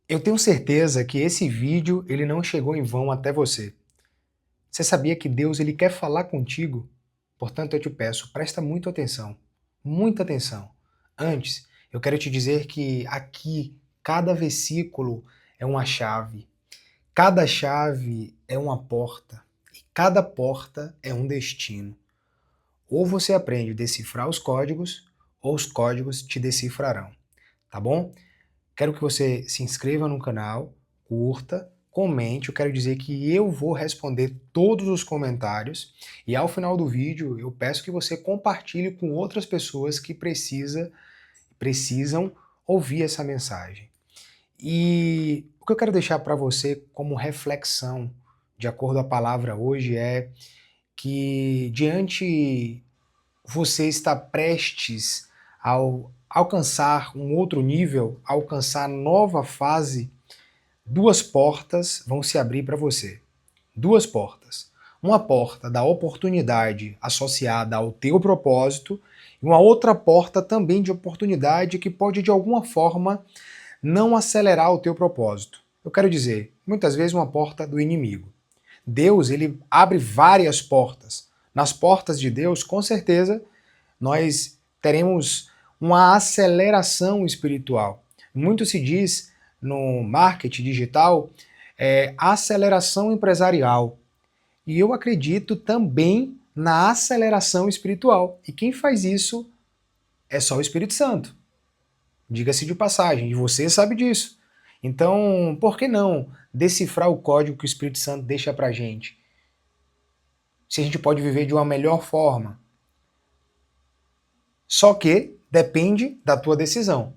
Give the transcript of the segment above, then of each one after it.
Eu tenho certeza que esse vídeo ele não chegou em vão até você. Você sabia que Deus ele quer falar contigo? Portanto, eu te peço, presta muita atenção. Muita atenção. Antes, eu quero te dizer que aqui cada versículo é uma chave. Cada chave é uma porta. E cada porta é um destino. Ou você aprende a decifrar os códigos, ou os códigos te decifrarão. Tá bom? Quero que você se inscreva no canal, curta, comente. Eu quero dizer que eu vou responder todos os comentários e ao final do vídeo eu peço que você compartilhe com outras pessoas que precisam ouvir essa mensagem. E o que eu quero deixar para você como reflexão, de acordo com a palavra hoje, é que diante você está prestes a alcançar um outro nível, alcançar nova fase, duas portas vão se abrir para você. Duas portas. Uma porta da oportunidade associada ao teu propósito e uma outra porta também de oportunidade que pode de alguma forma não acelerar o teu propósito. Eu quero dizer, muitas vezes uma porta do inimigo. Deus, ele abre várias portas. Nas portas de Deus, com certeza, nós teremos uma aceleração espiritual. Muito se diz no marketing digital aceleração empresarial. E eu acredito também na aceleração espiritual. E quem faz isso é só o Espírito Santo. Diga-se de passagem, e você sabe disso. Então, por que não decifrar o código que o Espírito Santo deixa pra gente? Se a gente pode viver de uma melhor forma. Só que depende da tua decisão.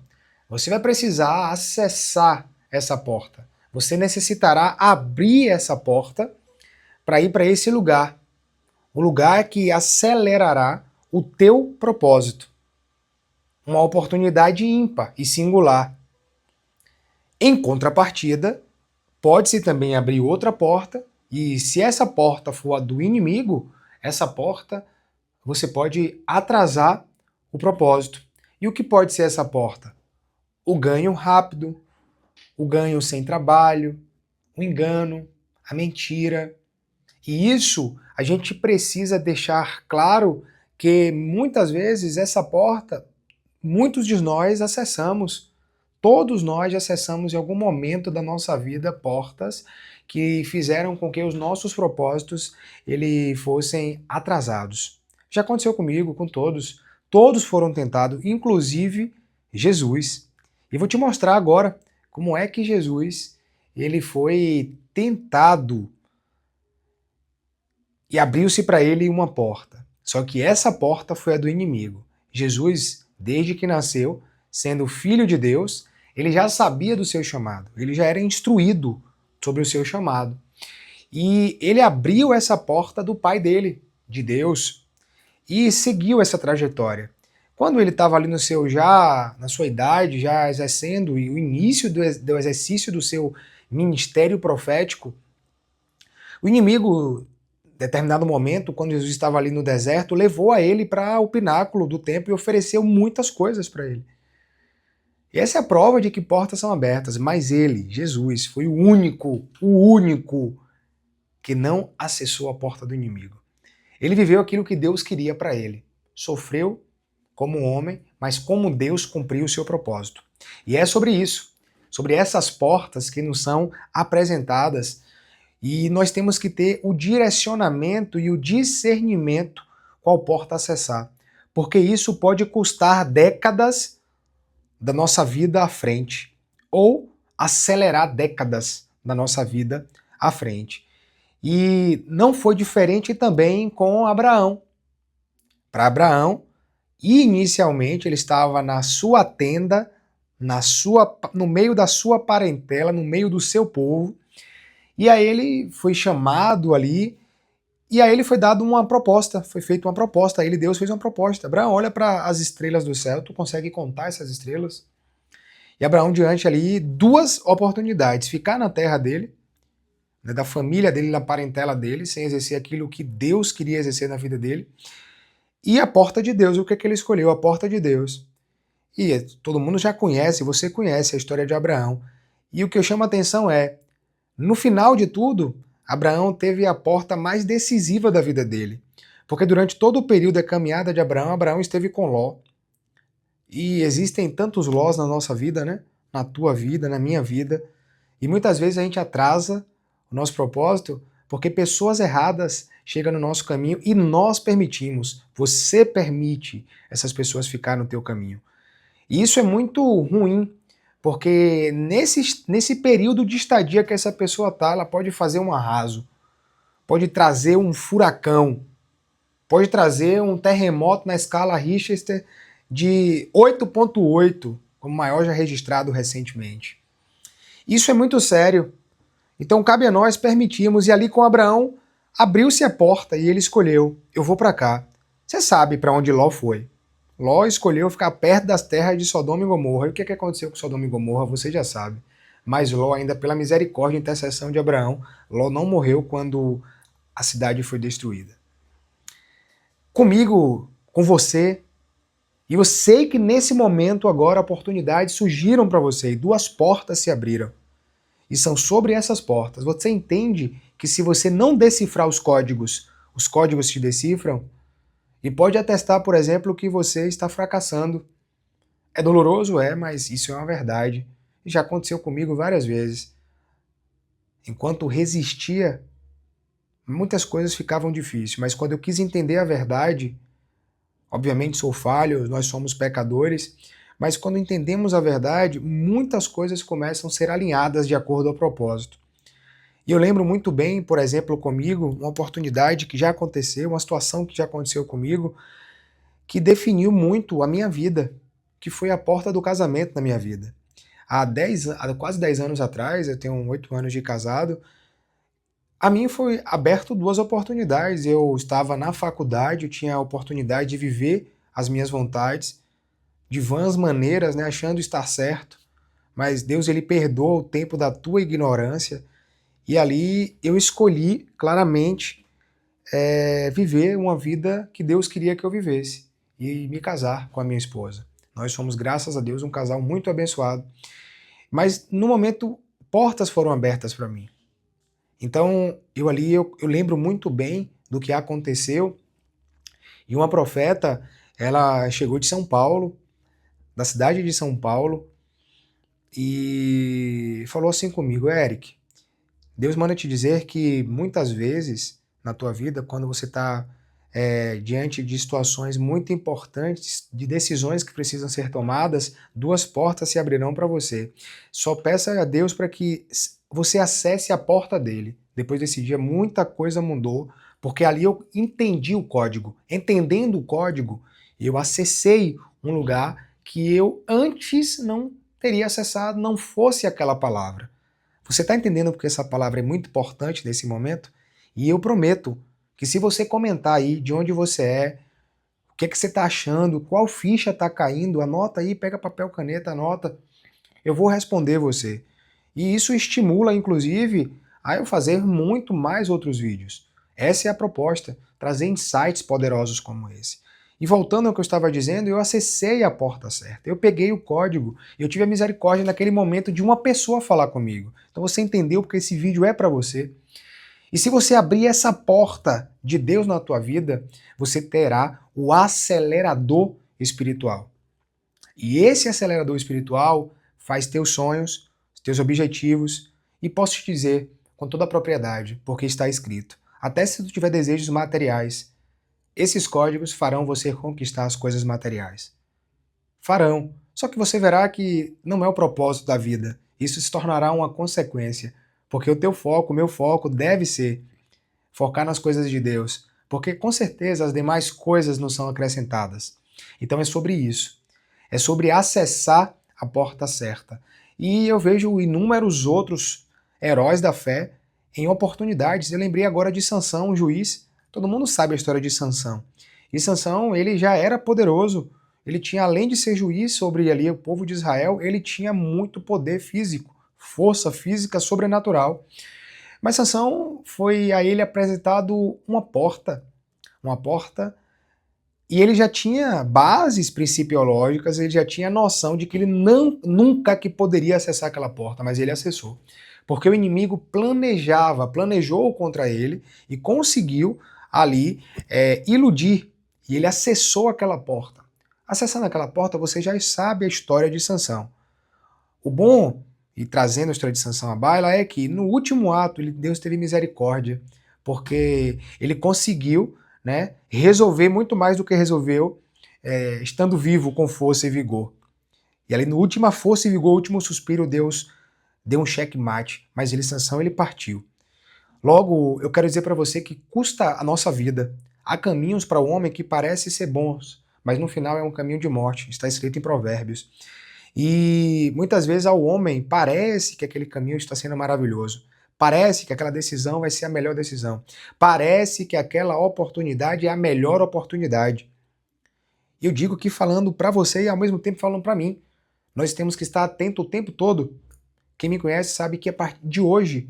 Você vai precisar acessar essa porta. Você necessitará abrir essa porta para ir para esse lugar. O lugar que acelerará o teu propósito. Uma oportunidade ímpar e singular. Em contrapartida, pode-se também abrir outra porta, e se essa porta for a do inimigo, essa porta você pode atrasar o propósito. E o que pode ser essa porta? O ganho rápido, o ganho sem trabalho, o engano, a mentira. E isso a gente precisa deixar claro que muitas vezes essa porta, muitos de nós acessamos. Todos nós acessamos em algum momento da nossa vida portas que fizeram com que os nossos propósitos fossem atrasados. Já aconteceu comigo, com todos. Todos foram tentados, inclusive Jesus. E vou te mostrar agora como é que Jesus ele foi tentado e abriu-se para ele uma porta. Só que essa porta foi a do inimigo. Jesus, desde que nasceu, sendo filho de Deus, ele já sabia do seu chamado, ele já era instruído sobre o seu chamado. E ele abriu essa porta do pai dele, de Deus, e seguiu essa trajetória. Quando ele estava ali no seu na sua idade, já exercendo, e o início do exercício do seu ministério profético, o inimigo, em determinado momento, quando Jesus estava ali no deserto, levou a ele para o pináculo do templo e ofereceu muitas coisas para ele. E essa é a prova de que portas são abertas, mas ele, Jesus, foi o único que não acessou a porta do inimigo. Ele viveu aquilo que Deus queria para ele. Sofreu como homem, mas como Deus cumpriu o seu propósito. E é sobre isso, sobre essas portas que nos são apresentadas, e nós temos que ter o direcionamento e o discernimento qual porta acessar, porque isso pode custar décadas da nossa vida à frente, ou acelerar décadas da nossa vida à frente. E não foi diferente também com Abraão. Para Abraão, inicialmente ele estava na sua tenda, no meio da sua parentela, no meio do seu povo, e aí ele foi chamado ali, e aí ele foi dado uma proposta, foi feita uma proposta, a ele Deus fez uma proposta. Abraão, olha para as estrelas do céu, tu consegue contar essas estrelas? E Abraão diante ali, duas oportunidades, ficar na terra dele, né, da família dele, da parentela dele, sem exercer aquilo que Deus queria exercer na vida dele, e a porta de Deus. O que é que ele escolheu? A porta de Deus. E todo mundo já conhece, você conhece a história de Abraão. E o que eu chamo a atenção é, no final de tudo, Abraão teve a porta mais decisiva da vida dele. Porque durante todo o período da caminhada de Abraão, Abraão esteve com Ló. E existem tantos Lós na nossa vida, né? Na tua vida, na minha vida. E muitas vezes a gente atrasa o nosso propósito porque pessoas erradas chegam no nosso caminho e nós permitimos. Você permite essas pessoas ficarem no teu caminho. E isso é muito ruim, porque nesse período de estadia que essa pessoa está, ela pode fazer um arraso, pode trazer um furacão, pode trazer um terremoto na escala Richter de 8,8, como maior já registrado recentemente. Isso é muito sério. Então cabe a nós permitirmos, e ali com Abraão abriu-se a porta e ele escolheu, eu vou para cá. Você sabe para onde Ló foi. Ló escolheu ficar perto das terras de Sodoma e Gomorra. E o que aconteceu com Sodoma e Gomorra, você já sabe. Mas Ló, ainda pela misericórdia e intercessão de Abraão, Ló não morreu quando a cidade foi destruída. Comigo, com você, e eu sei que nesse momento agora oportunidades surgiram para você e duas portas se abriram. E são sobre essas portas. Você entende que se você não decifrar os códigos te decifram? E pode atestar, por exemplo, que você está fracassando. É doloroso? É, mas isso é uma verdade. E já aconteceu comigo várias vezes. Enquanto resistia, muitas coisas ficavam difíceis. Mas quando eu quis entender a verdade, obviamente sou falho, nós somos pecadores, mas quando entendemos a verdade, muitas coisas começam a ser alinhadas de acordo ao propósito. E eu lembro muito bem, por exemplo, comigo, uma oportunidade que já aconteceu, uma situação que já aconteceu comigo, que definiu muito a minha vida, que foi a porta do casamento na minha vida. Há quase 10 anos atrás, eu tenho 8 anos de casado, a mim foi aberto duas oportunidades. Eu estava na faculdade, eu tinha a oportunidade de viver as minhas vontades, de vãs maneiras, né, achando estar certo, mas Deus ele perdoa o tempo da tua ignorância, e ali eu escolhi claramente viver uma vida que Deus queria que eu vivesse, e me casar com a minha esposa. Nós somos, graças a Deus, um casal muito abençoado, mas no momento portas foram abertas para mim. Então eu lembro muito bem do que aconteceu, e uma profeta, ela chegou de São Paulo, da cidade de São Paulo, e falou assim comigo: Eric, Deus manda te dizer que muitas vezes na tua vida, quando você está diante de situações muito importantes, de decisões que precisam ser tomadas, duas portas se abrirão para você. Só peça a Deus para que você acesse a porta dele. Depois desse dia, muita coisa mudou, porque ali eu entendi o código. Entendendo o código, eu acessei um lugar que eu antes não teria acessado, não fosse aquela palavra. Você está entendendo porque essa palavra é muito importante nesse momento? E eu prometo que se você comentar aí de onde você é, o que você está achando, qual ficha está caindo, anota aí, pega papel, caneta, anota. Eu vou responder você. E isso estimula, inclusive, a eu fazer muito mais outros vídeos. Essa é a proposta, trazer insights poderosos como esse. E voltando ao que eu estava dizendo, eu acessei a porta certa. Eu peguei o código, eu tive a misericórdia naquele momento de uma pessoa falar comigo. Então você entendeu porque esse vídeo é para você. E se você abrir essa porta de Deus na tua vida, você terá o acelerador espiritual. E esse acelerador espiritual faz teus sonhos, teus objetivos, e posso te dizer com toda a propriedade, porque está escrito, até se tu tiver desejos materiais, esses códigos farão você conquistar as coisas materiais. Farão. Só que você verá que não é o propósito da vida. Isso se tornará uma consequência. Porque o teu foco, o meu foco deve ser focar nas coisas de Deus. Porque com certeza as demais coisas não são acrescentadas. Então é sobre isso. É sobre acessar a porta certa. E eu vejo inúmeros outros heróis da fé em oportunidades. Eu lembrei agora de Sansão, um juiz. Todo mundo sabe a história de Sansão. E Sansão, ele já era poderoso. Ele tinha, além de ser juiz sobre ali o povo de Israel, ele tinha muito poder físico, força física sobrenatural. Mas Sansão foi a ele apresentado uma porta E ele já tinha bases principiológicas, ele já tinha noção de que ele nunca que poderia acessar aquela porta, mas ele acessou. Porque o inimigo planejou contra ele e conseguiu ali iludir. E ele acessou aquela porta. Acessando aquela porta, você já sabe a história de Sansão. O bom, e trazendo a história de Sansão à baila, é que no último ato Deus teve misericórdia, porque ele conseguiu, né, resolver muito mais do que resolveu estando vivo com força e vigor. E ali no última força e vigor, último suspiro, Deus deu um checkmate, mas Sansão, ele partiu. Logo, eu quero dizer para você que custa a nossa vida. Há caminhos para o homem que parecem ser bons, mas no final é um caminho de morte, está escrito em Provérbios. E muitas vezes ao homem parece que aquele caminho está sendo maravilhoso. Parece que aquela decisão vai ser a melhor decisão. Parece que aquela oportunidade é a melhor oportunidade. E eu digo que falando para você e ao mesmo tempo falando para mim. Nós temos que estar atento o tempo todo. Quem me conhece sabe que a partir de hoje,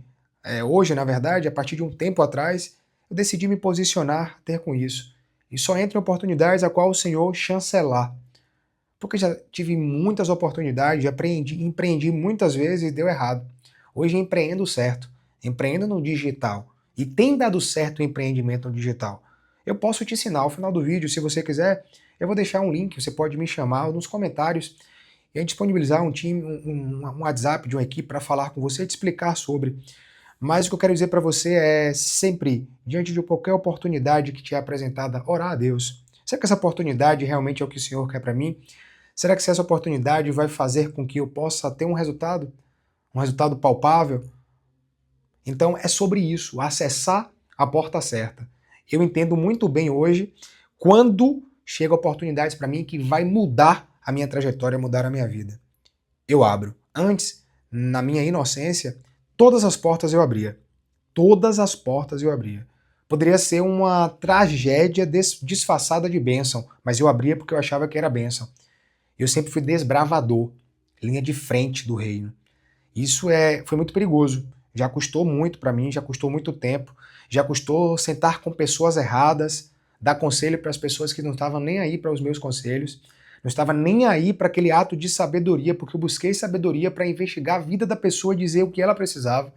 hoje na verdade, a partir de um tempo atrás, eu decidi me posicionar até com isso. E só entra em oportunidades a qual o Senhor chancelar. Porque já tive muitas oportunidades, empreendi muitas vezes e deu errado. Hoje empreendo certo, empreendo no digital. E tem dado certo o empreendimento no digital. Eu posso te ensinar ao final do vídeo, se você quiser, eu vou deixar um link, você pode me chamar nos comentários e a gente disponibilizar um time, um WhatsApp de uma equipe para falar com você e te explicar sobre. Mas o que eu quero dizer para você é sempre, diante de qualquer oportunidade que te é apresentada, orar a Deus. Será que essa oportunidade realmente é o que o Senhor quer para mim? Será que essa oportunidade vai fazer com que eu possa ter um resultado palpável? Então é sobre isso, acessar a porta certa. Eu entendo muito bem hoje quando chegam oportunidades para mim que vai mudar a minha trajetória, mudar a minha vida. Eu abro. Antes, na minha inocência, todas as portas eu abria. Todas as portas eu abria. Poderia ser uma tragédia disfarçada de bênção, mas eu abria porque eu achava que era bênção. Eu sempre fui desbravador, linha de frente do reino. Isso foi muito perigoso. Já custou muito para mim, já custou muito tempo, já custou sentar com pessoas erradas, dar conselho para as pessoas que não estavam nem aí para os meus conselhos, não estava nem aí para aquele ato de sabedoria, porque eu busquei sabedoria para investigar a vida da pessoa e dizer o que ela precisava.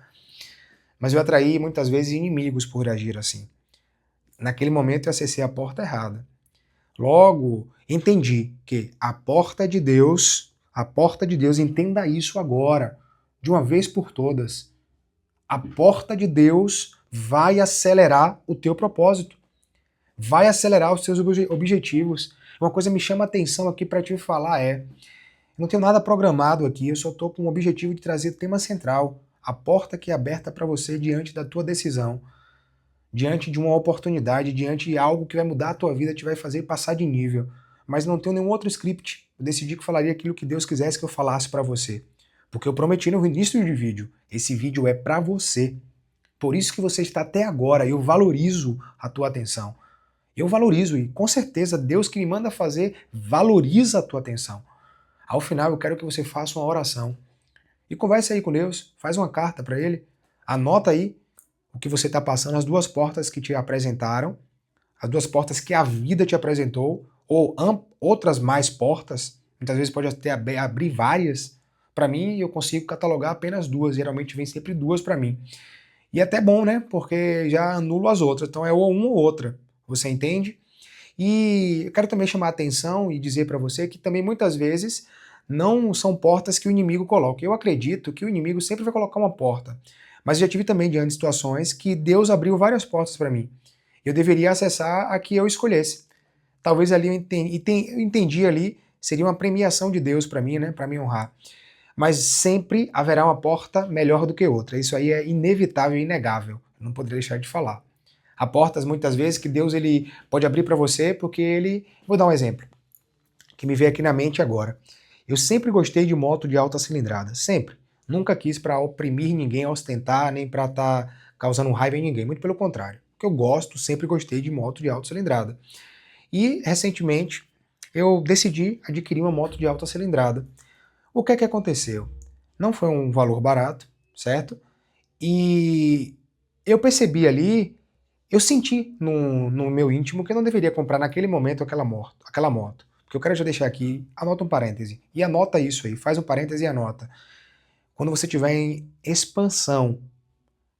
Mas eu atraí muitas vezes inimigos por agir assim. Naquele momento eu acessei a porta errada. Logo, entendi que a porta de Deus, entenda isso agora, de uma vez por todas. A porta de Deus vai acelerar o teu propósito, vai acelerar os seus objetivos. Uma coisa me chama a atenção aqui para te falar não tenho nada programado aqui, eu só estou com o objetivo de trazer o tema central, a porta que é aberta para você diante da tua decisão, diante de uma oportunidade, diante de algo que vai mudar a tua vida, te vai fazer passar de nível. Mas não tenho nenhum outro script. Eu decidi que falaria aquilo que Deus quisesse que eu falasse para você. Porque eu prometi no início do vídeo. Esse vídeo é para você. Por isso que você está até agora. Eu valorizo a tua atenção. Eu valorizo e com certeza Deus que me manda fazer valoriza a tua atenção. Ao final eu quero que você faça uma oração. E converse aí com Deus. Faz uma carta para Ele. Anota aí o que você está passando, as duas portas que te apresentaram, as duas portas que a vida te apresentou, ou outras mais portas, muitas vezes pode até abrir várias. Para mim, eu consigo catalogar apenas duas, geralmente vem sempre duas para mim. E é até bom, né? Porque já anulo as outras, então é ou uma ou outra, você entende? E eu quero também chamar a atenção e dizer para você que também muitas vezes não são portas que o inimigo coloca. Eu acredito que o inimigo sempre vai colocar uma porta. Mas já tive também diante de situações que Deus abriu várias portas para mim. Eu deveria acessar a que eu escolhesse. Talvez ali eu entendi ali, seria uma premiação de Deus para mim, né, para me honrar. Mas sempre haverá uma porta melhor do que outra. Isso aí é inevitável e inegável. Não poderia deixar de falar. Há portas muitas vezes que Deus ele pode abrir para você porque ele... Vou dar um exemplo que me veio aqui na mente agora. Eu sempre gostei de moto de alta cilindrada, sempre. Nunca quis para oprimir ninguém, ostentar, nem para estar causando raiva em ninguém, muito pelo contrário. Porque eu gosto, sempre gostei de moto de alta cilindrada. E recentemente eu decidi adquirir uma moto de alta cilindrada. O que é que aconteceu? Não foi um valor barato, certo? E eu percebi ali Eu senti no meu íntimo que eu não deveria comprar naquele momento aquela moto. Porque eu quero já deixar aqui, anota um parêntese. E anota isso aí, faz um parêntese e anota. Quando você estiver em expansão,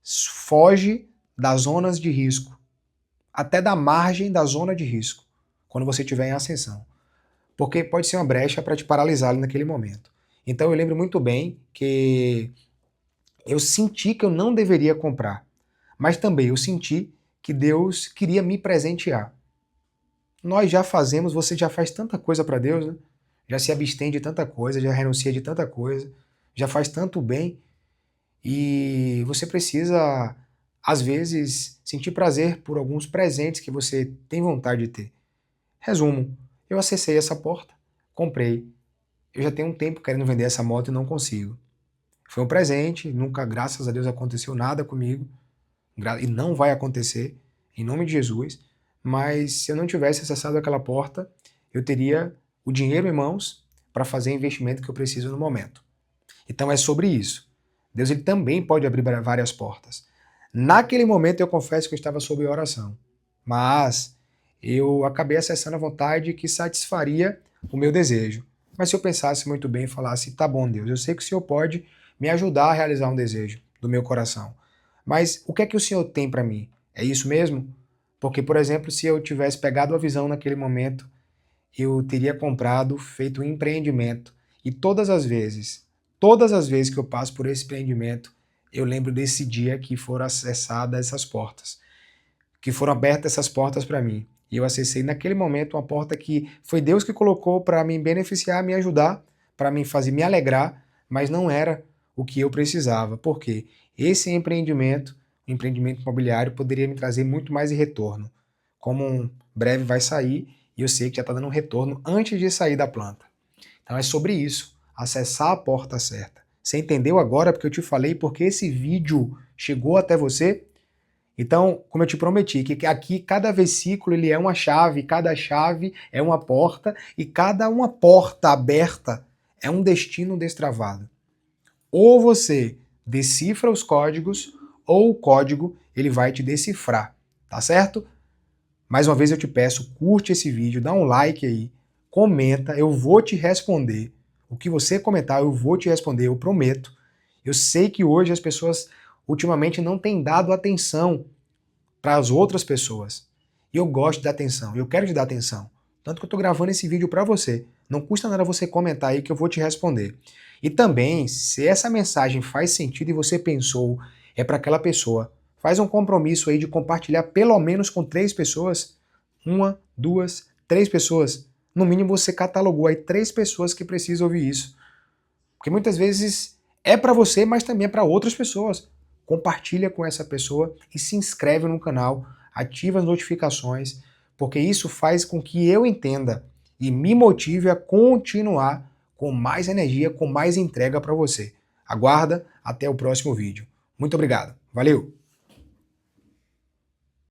foge das zonas de risco, até da margem da zona de risco, quando você estiver em ascensão. Porque pode ser uma brecha para te paralisar ali naquele momento. Então eu lembro muito bem que eu senti que eu não deveria comprar, mas também eu senti que Deus queria me presentear. Nós já fazemos, você já faz tanta coisa para Deus, né? Já se abstém de tanta coisa, já renuncia de tanta coisa, já faz tanto bem e você precisa, às vezes, sentir prazer por alguns presentes que você tem vontade de ter. Resumo, eu acessei essa porta, comprei. Eu já tenho um tempo querendo vender essa moto e não consigo. Foi um presente, nunca, graças a Deus, aconteceu nada comigo e não vai acontecer, em nome de Jesus. Mas se eu não tivesse acessado aquela porta, eu teria o dinheiro em mãos para fazer o investimento que eu preciso no momento. Então é sobre isso. Deus ele também pode abrir várias portas. Naquele momento eu confesso que eu estava sob oração, mas eu acabei acessando a vontade que satisfaria o meu desejo. Mas se eu pensasse muito bem e falasse, tá bom Deus, eu sei que o Senhor pode me ajudar a realizar um desejo do meu coração. Mas o que é que o Senhor tem para mim? É isso mesmo? Porque, por exemplo, se eu tivesse pegado a visão naquele momento, eu teria comprado, feito um empreendimento. E todas as vezes que eu passo por esse empreendimento, eu lembro desse dia que foram acessadas essas portas, que foram abertas essas portas para mim. E eu acessei naquele momento uma porta que foi Deus que colocou para me beneficiar, me ajudar, para me fazer me alegrar, mas não era o que eu precisava. Por quê? Esse empreendimento, o empreendimento imobiliário, poderia me trazer muito mais retorno. Como breve vai sair, e eu sei que já está dando um retorno antes de sair da planta. Então é sobre isso, acessar a porta certa. Você entendeu agora porque eu te falei, porque esse vídeo chegou até você? Então, como eu te prometi, que aqui cada versículo ele é uma chave, cada chave é uma porta e cada uma porta aberta é um destino destravado. Ou você decifra os códigos ou o código ele vai te decifrar, tá certo? Mais uma vez eu te peço, curte esse vídeo, dá um like aí, comenta, eu vou te responder. O que você comentar eu vou te responder, eu prometo. Eu sei que hoje as pessoas ultimamente não têm dado atenção para as outras pessoas. E eu gosto de dar atenção, eu quero te dar atenção. Tanto que eu estou gravando esse vídeo para você. Não custa nada você comentar aí que eu vou te responder. E também, se essa mensagem faz sentido e você pensou, é para aquela pessoa, faz um compromisso aí de compartilhar pelo menos com 3 pessoas. 1, 2, 3 pessoas. No mínimo você catalogou aí 3 pessoas que precisam ouvir isso. Porque muitas vezes é para você, mas também é para outras pessoas. Compartilha com essa pessoa e se inscreve no canal, ativa as notificações, porque isso faz com que eu entenda e me motive a continuar com mais energia, com mais entrega para você. Aguarda até o próximo vídeo. Muito obrigado. Valeu!